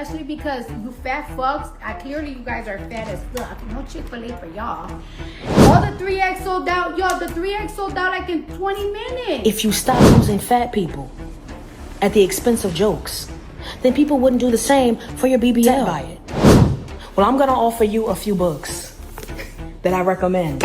Especially because you fat fucks, clearly you guys are fat as fuck. No Chick-fil-A for y'all. All the 3X sold out. Yo, the 3X sold out like in 20 minutes. If you stop using fat people at the expense of jokes, then people wouldn't do the same for your BBL. Buy it. Well, I'm gonna offer you a few books that I recommend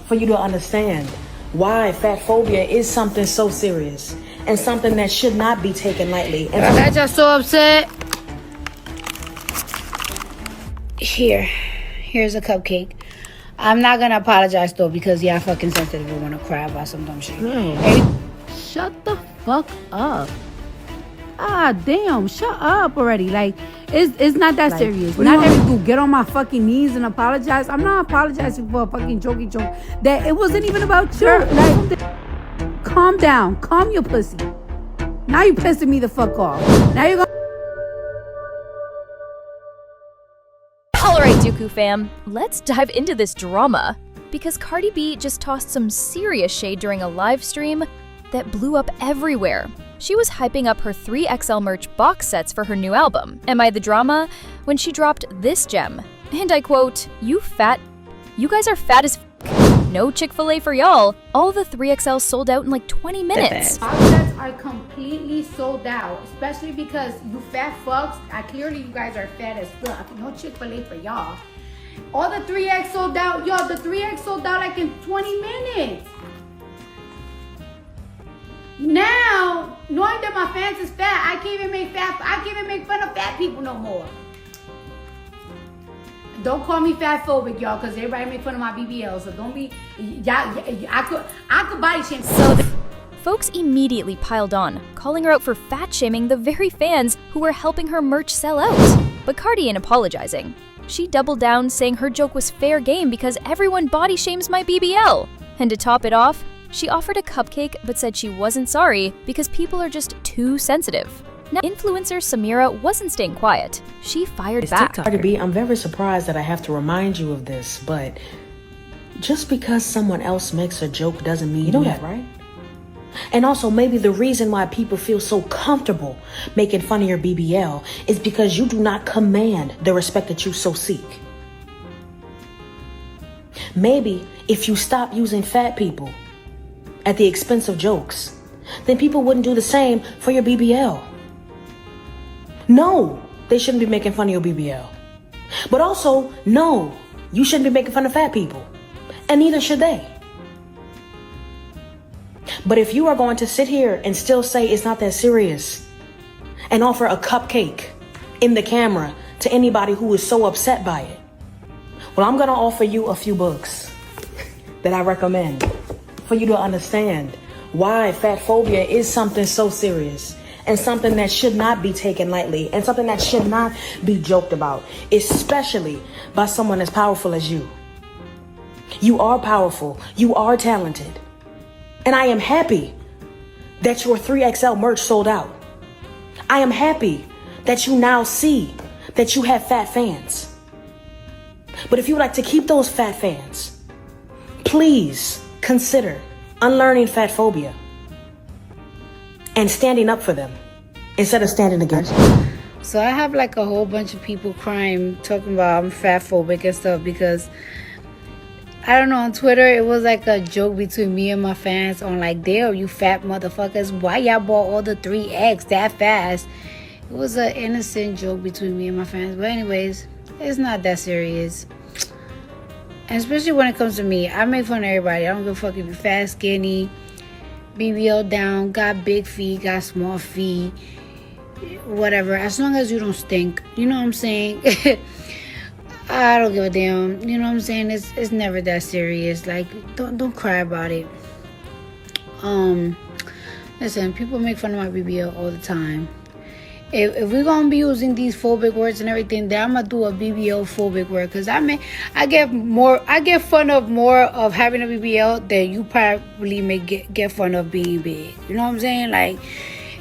for you to understand why fat phobia is something so serious and something that should not be taken lightly. And I got y'all so upset. Here's a cupcake. I'm not gonna apologize though because y'all fucking sensitive and wanna cry about some dumb shit. No. Hey, shut the fuck up. Ah damn, shut up already. Like it's not that serious. Not every dude get on my fucking knees and apologize. I'm not apologizing for a fucking jokey joke. That it wasn't even about you. Like, calm down. Calm your pussy. Now you pissing me the fuck off. Now you're gonna Alright, Duku fam, let's dive into this drama. Because Cardi B just tossed some serious shade during a live stream that blew up everywhere. She was hyping up her 3XL merch box sets for her new album, Am I the Drama?, when she dropped this gem. And I quote, you guys are fat as f***. No Chick-fil-A for y'all. All the 3XL sold out in like 20 minutes. box sets are completely sold out, especially because you fat fucks, clearly you guys are fat as fuck. No Chick-fil-A for y'all. All the 3X sold out. Yo, the 3X sold out like in 20 minutes. Now, knowing that my fans is fat, I can't even make fun of fat people no more. Don't call me fatphobic, y'all, because everybody make fun of my BBL. So don't be, I could body shame. So folks immediately piled on, calling her out for fat shaming the very fans who were helping her merch sell out. But Cardi ain't apologizing. She doubled down, saying her joke was fair game because everyone body shames my BBL. And to top it off, she offered a cupcake but said she wasn't sorry because people are just too sensitive. Now, influencer Samira wasn't staying quiet. She fired back. Cardi B, I'm very surprised that I have to remind you of this, but just because someone else makes a joke doesn't mean you know that, right? And also, maybe the reason why people feel so comfortable making fun of your BBL is because you do not command the respect that you so seek. Maybe if you stop using fat people at the expense of jokes, then people wouldn't do the same for your BBL. No, they shouldn't be making fun of your BBL. But also, no, you shouldn't be making fun of fat people. And neither should they. But if you are going to sit here and still say it's not that serious and offer a cupcake in the camera to anybody who is so upset by it, well, I'm going to offer you a few books that I recommend for you to understand why fat phobia is something so serious and something that should not be taken lightly and something that should not be joked about, especially by someone as powerful as you. You are powerful. You are talented. And I am happy that your 3XL merch sold out. I am happy that you now see that you have fat fans. But if you would like to keep those fat fans, please consider unlearning fat phobia and standing up for them instead of standing against them. So I have like a whole bunch of people crying, talking about I'm fat phobic and stuff because I don't know, on Twitter it was like a joke between me and my fans on like, damn, you fat motherfuckers, why y'all bought all the 3X that fast? It was an innocent joke between me and my fans, but anyways, it's not that serious. And especially when it comes to me, I make fun of everybody. I don't give a fuck if you're fat, skinny, BBL down, got big feet, got small feet, whatever. As long as you don't stink, you know what I'm saying? I don't give a damn. You know what I'm saying? It's never that serious. Like, don't cry about it. Listen, people make fun of my BBL all the time. If we're gonna be using these phobic words and everything, then I'm gonna do a BBL phobic word, because I get fun of more of having a BBL than you probably may get fun of being big. You know what I'm saying? Like,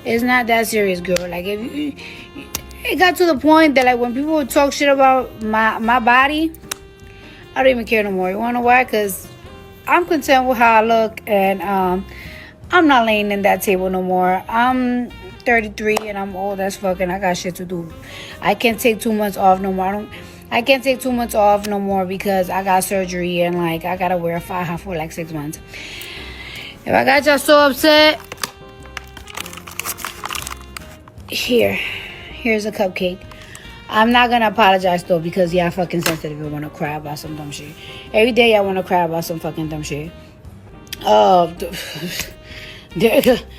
it's not that serious, girl. Like, it got to the point that like when people would talk shit about my body, I don't even care no more. You wanna know why? Because I'm content with how I look, and I'm not laying in that table no more. 33 and I'm old as fuck and I got shit to do. I can't take 2 months off no more. I can't take 2 months off no more because I got surgery and like I gotta wear a faja for like 6 months. If I got y'all so upset, here's a cupcake. I'm not gonna apologize though because y'all fucking sensitive and wanna cry about some dumb shit. Every day y'all wanna cry about some fucking dumb shit.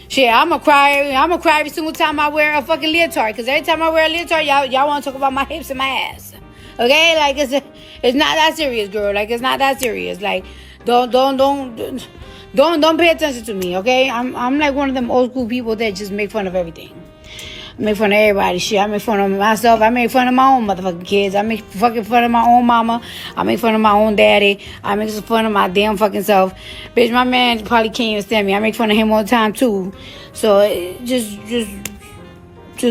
Shit, I'ma cry every single time I wear a fucking leotard. Cause every time I wear a leotard, y'all wanna talk about my hips and my ass. Okay, like it's not that serious, girl. Like it's not that serious. Like don't pay attention to me. Okay, I'm like one of them old school people that just make fun of everything. I make fun of everybody. Shit, I make fun of myself. I make fun of my own motherfucking kids. I make fucking fun of my own mama. I make fun of my own daddy. I make fun of my damn fucking self. Bitch, my man probably can't even stand me. I make fun of him all the time too. So just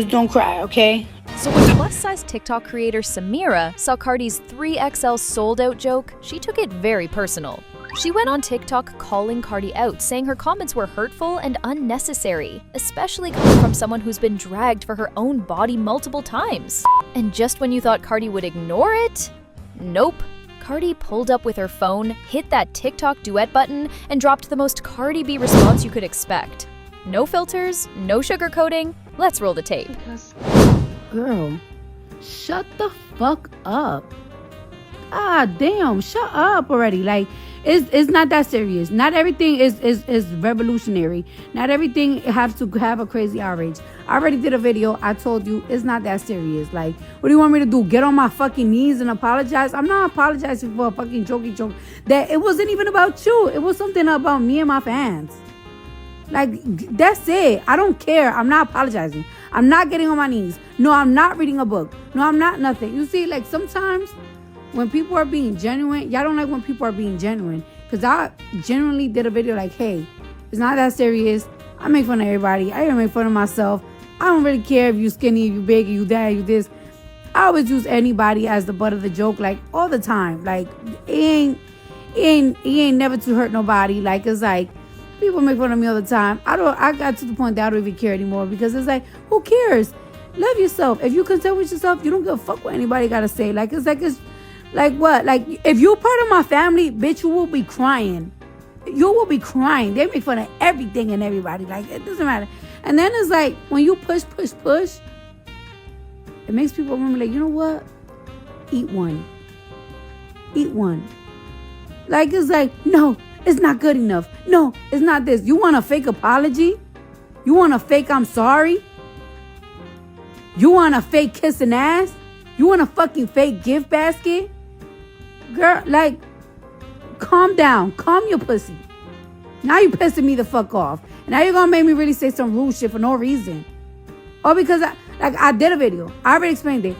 don't cry, okay? So when plus-size TikTok creator Samira saw Cardi's 3XL sold-out joke, she took it very personal. She went on TikTok calling Cardi out, saying her comments were hurtful and unnecessary, especially coming from someone who's been dragged for her own body multiple times. And just when you thought Cardi would ignore it, nope. Cardi pulled up with her phone, hit that TikTok duet button, and dropped the most Cardi B response you could expect. No filters, no sugarcoating. Let's roll the tape. Girl, shut the fuck up. Ah, damn, shut up already. Like, it's not that serious. Not everything is revolutionary. Not everything has to have a crazy outrage. I already did a video. I told you it's not that serious. Like, what do you want me to do? Get on my fucking knees and apologize? I'm not apologizing for a fucking jokey joke. That it wasn't even about you. It was something about me and my fans. Like, that's it. I don't care. I'm not apologizing. I'm not getting on my knees. No, I'm not reading a book. No, I'm not nothing. You see, like, sometimes when people are being genuine, y'all don't like when people are being genuine. Because I genuinely did a video like, hey, it's not that serious. I make fun of everybody. I even make fun of myself. I don't really care if you skinny, if you big, if you that, if you this. I always use anybody as the butt of the joke, like, all the time. Like, it ain't never to hurt nobody. Like, it's like, people make fun of me all the time. I got to the point that I don't even care anymore. Because it's like, who cares? Love yourself. If you content with yourself, you don't give a fuck what anybody got to say. Like, it's like what? Like, if you're part of my family, bitch, you will be crying. You will be crying. They make fun of everything and everybody. Like, it doesn't matter. And then it's like, when you push, it makes people remember, like, you know what? Eat one. Like, it's like, no, it's not good enough. No, it's not this. You want a fake apology? You want a fake I'm sorry? You want a fake kissing ass? You want a fucking fake gift basket? Girl, like, calm down. Calm your pussy. Now you pissing me the fuck off. And now you're gonna make me really say some rude shit for no reason. Or because I did a video. I already explained it.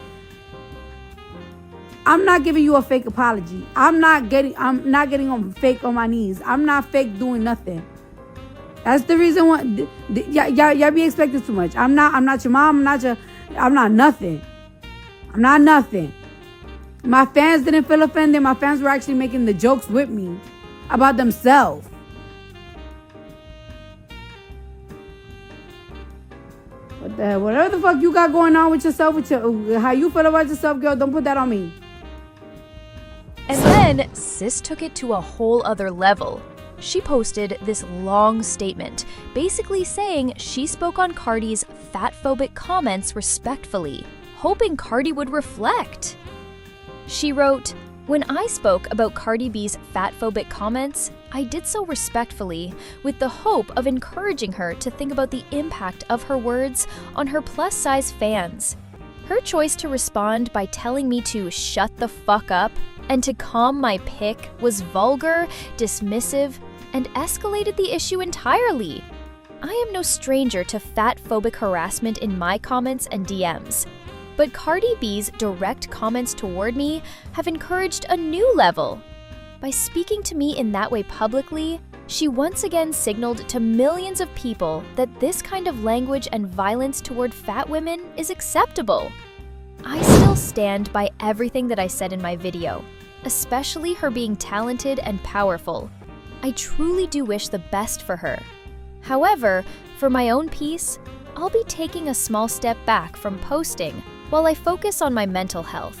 I'm not giving you a fake apology. I'm not getting on fake on my knees. I'm not fake doing nothing. That's the reason why y'all be expecting too much. I'm not your mom. I'm not nothing. I'm not nothing. My fans didn't feel offended. My fans were actually making the jokes with me about themselves. What the hell? Whatever the fuck you got going on with yourself, how you feel about yourself, girl, don't put that on me. And then sis took it to a whole other level. She posted this long statement, basically saying she spoke on Cardi's fatphobic comments respectfully, hoping Cardi would reflect. She wrote, "When I spoke about Cardi B's fatphobic comments, I did so respectfully, with the hope of encouraging her to think about the impact of her words on her plus-size fans. Her choice to respond by telling me to shut the fuck up and to calm my pick was vulgar, dismissive, and escalated the issue entirely. I am no stranger to fatphobic harassment in my comments and DMs. But Cardi B's direct comments toward me have encouraged a new level. By speaking to me in that way publicly, she once again signaled to millions of people that this kind of language and violence toward fat women is acceptable. I still stand by everything that I said in my video, especially her being talented and powerful. I truly do wish the best for her. However, for my own peace, I'll be taking a small step back from posting while I focus on my mental health.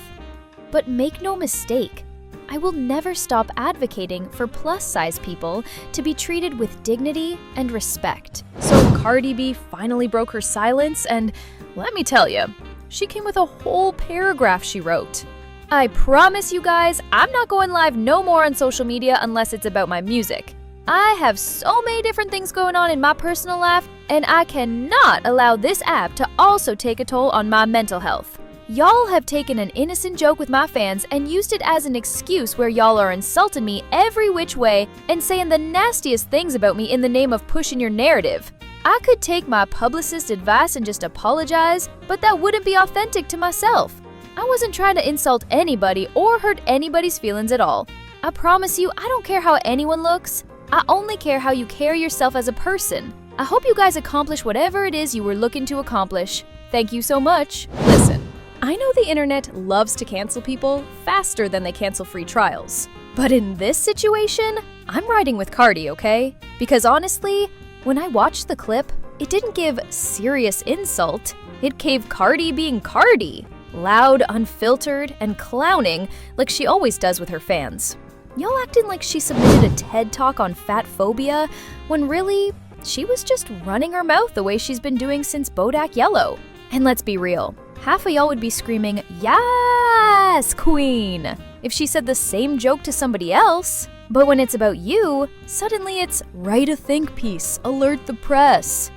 But make no mistake, I will never stop advocating for plus-size people to be treated with dignity and respect. So Cardi B finally broke her silence, and let me tell you, she came with a whole paragraph she wrote. I promise you guys, I'm not going live no more on social media unless it's about my music. I have so many different things going on in my personal life, and I cannot allow this app to also take a toll on my mental health. Y'all have taken an innocent joke with my fans and used it as an excuse where y'all are insulting me every which way and saying the nastiest things about me in the name of pushing your narrative. I could take my publicist's advice and just apologize, but that wouldn't be authentic to myself. I wasn't trying to insult anybody or hurt anybody's feelings at all. I promise you, I don't care how anyone looks. I only care how you carry yourself as a person. I hope you guys accomplish whatever it is you were looking to accomplish. Thank you so much. Listen, I know the internet loves to cancel people faster than they cancel free trials. But in this situation, I'm riding with Cardi, okay? Because honestly, when I watched the clip, it didn't give serious insult. It gave Cardi being Cardi. Loud, unfiltered, and clowning like she always does with her fans. Y'all acting like she submitted a TED Talk on Fatphobia, when really, she was just running her mouth the way she's been doing since Bodak Yellow. And let's be real, half of y'all would be screaming, "Yes, queen!" if she said the same joke to somebody else. But when it's about you, suddenly it's write a think piece, alert the press.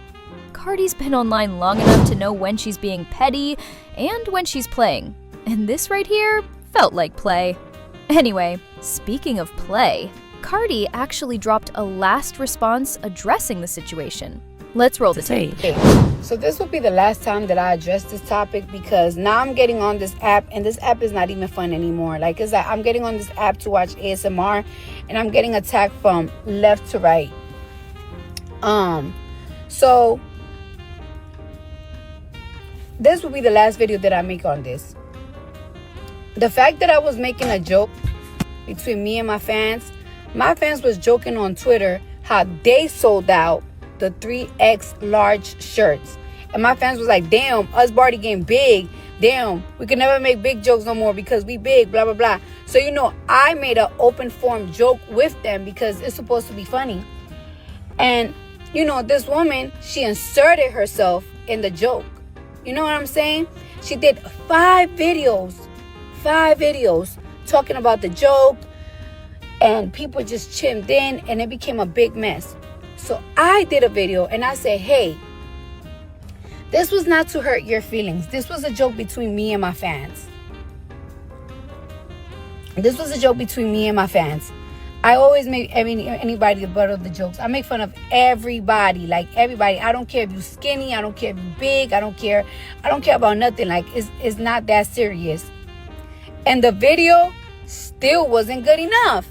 Cardi's been online long enough to know when she's being petty and when she's playing. And this right here felt like play. Anyway, speaking of play, Cardi actually dropped a last response addressing the situation. Let's roll the tape. So this will be the last time that I address this topic, because now I'm getting on this app, and this app is not even fun anymore. Like, it's like I'm getting on this app to watch ASMR, and I'm getting attacked from left to right. So this will be the last video that I make on this. The fact that I was making a joke between me and my fans was joking on Twitter how they sold out the 3X large shirts. And my fans was like, damn, us Barty getting big. Damn, we can never make big jokes no more because we big, blah, blah, blah. So, I made an open form joke with them because it's supposed to be funny. And, this woman, she inserted herself in the joke. You know what I'm saying? She did 5 videos talking about the joke, and people just chimed in, and it became a big mess. So I did a video and I said, hey, this was not to hurt your feelings. This was a joke between me and my fans. I always make anybody the butt of the jokes. I make fun of everybody, like everybody. I don't care if you skinny. I don't care if you big. I don't care about nothing. Like, it's not that serious. And the video still wasn't good enough.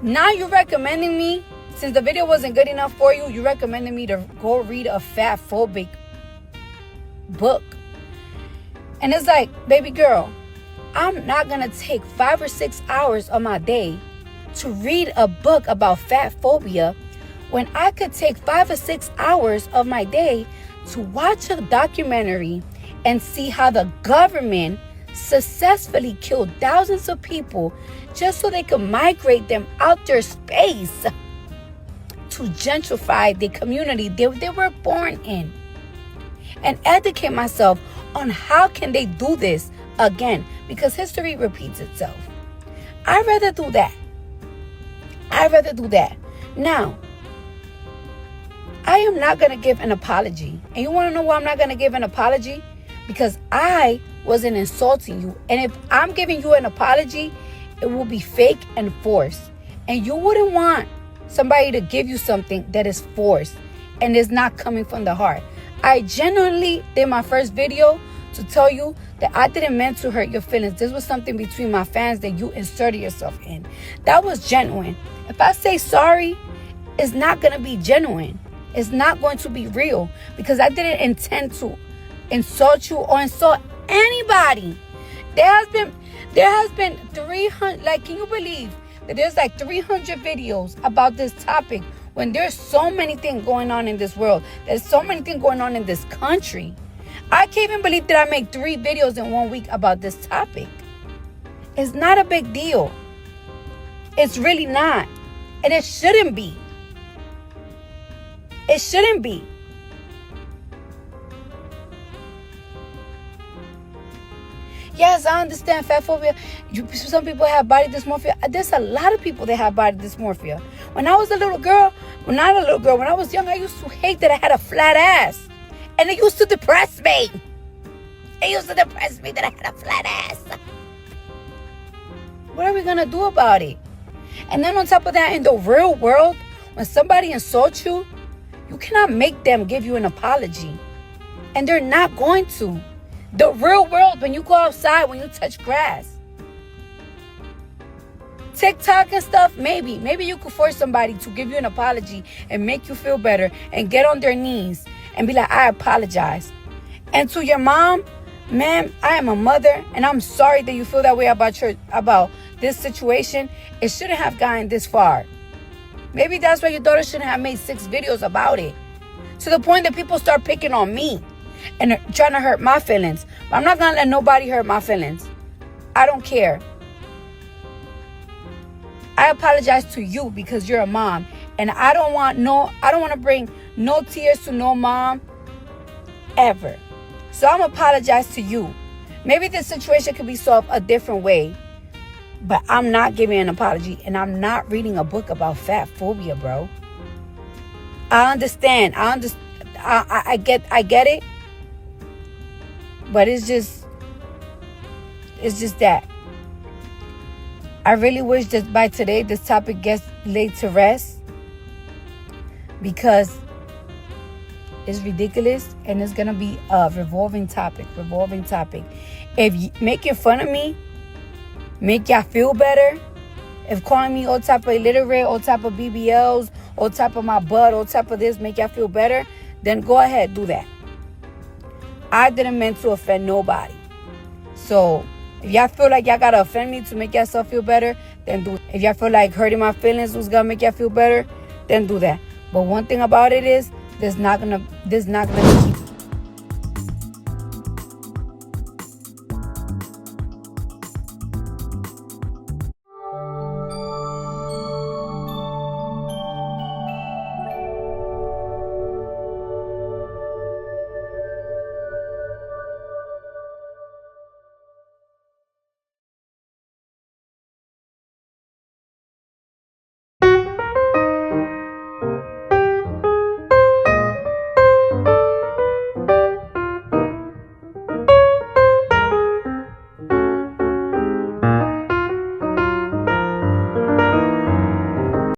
Now you're recommending me, since the video wasn't good enough for you, you're recommending me to go read a Fatphobic book. And it's like, baby girl, I'm not going to take 5 or 6 hours of my day to read a book about fat phobia when I could take 5 or 6 hours of my day to watch a documentary and see how the government successfully killed thousands of people just so they could migrate them out their space to gentrify the community they were born in, and educate myself on how can they do this again, because history repeats itself. I'd rather do that. Now, I am not going to give an apology. And you want to know why I'm not going to give an apology? Because I wasn't insulting you. And if I'm giving you an apology, it will be fake and forced. And you wouldn't want somebody to give you something that is forced and is not coming from the heart. I genuinely did my first video to tell you that I didn't mean to hurt your feelings. This was something between my fans that you inserted yourself in. That was genuine. If I say sorry, it's not going to be genuine. It's not going to be real, because I didn't intend to insult you or insult anybody. There has been 300, like, can you believe that there's like 300 videos about this topic when there's so many things going on in this world, there's so many things going on in this country. I can't even believe that I made 3 videos in 1 week about this topic. It's not a big deal. It's really not. And it shouldn't be. It shouldn't be. Yes, I understand fat phobia. Some people have body dysmorphia. There's a lot of people that have body dysmorphia. When I was a little girl, when I was young, I used to hate that I had a flat ass. And it used to depress me. It used to depress me that I had a flat ass. What are we going to do about it? And then on top of that, in the real world, when somebody insults you, you cannot make them give you an apology. And they're not going to. The real world, when you go outside, when you touch grass. TikTok and stuff, maybe you could force somebody to give you an apology and make you feel better and get on their knees and be like, I apologize. And to your mom, ma'am, I am a mother and I'm sorry that you feel that way about this situation. It shouldn't have gotten this far. Maybe that's why your daughter shouldn't have made 6 videos about it. To the point that people start picking on me and trying to hurt my feelings. But I'm not going to let nobody hurt my feelings. I don't care. I apologize to you because you're a mom. And I don't want to bring no tears to no mom ever. So I'm apologize to you. Maybe this situation could be solved a different way. But I'm not giving an apology. And I'm not reading a book about fat phobia, bro. I understand. I get it. But it's just that. I really wish that by today this topic gets laid to rest. Because it's ridiculous and it's going to be a revolving topic. If you making fun of me make y'all feel better, if calling me all type of illiterate, all type of BBLs, all type of my butt, all type of this make y'all feel better, then go ahead, do that. I didn't mean to offend nobody. So if y'all feel like y'all gotta offend me to make yourself feel better, then do it. If y'all feel like hurting my feelings was gonna make y'all feel better, then do that. But one thing about it is, this not gonna be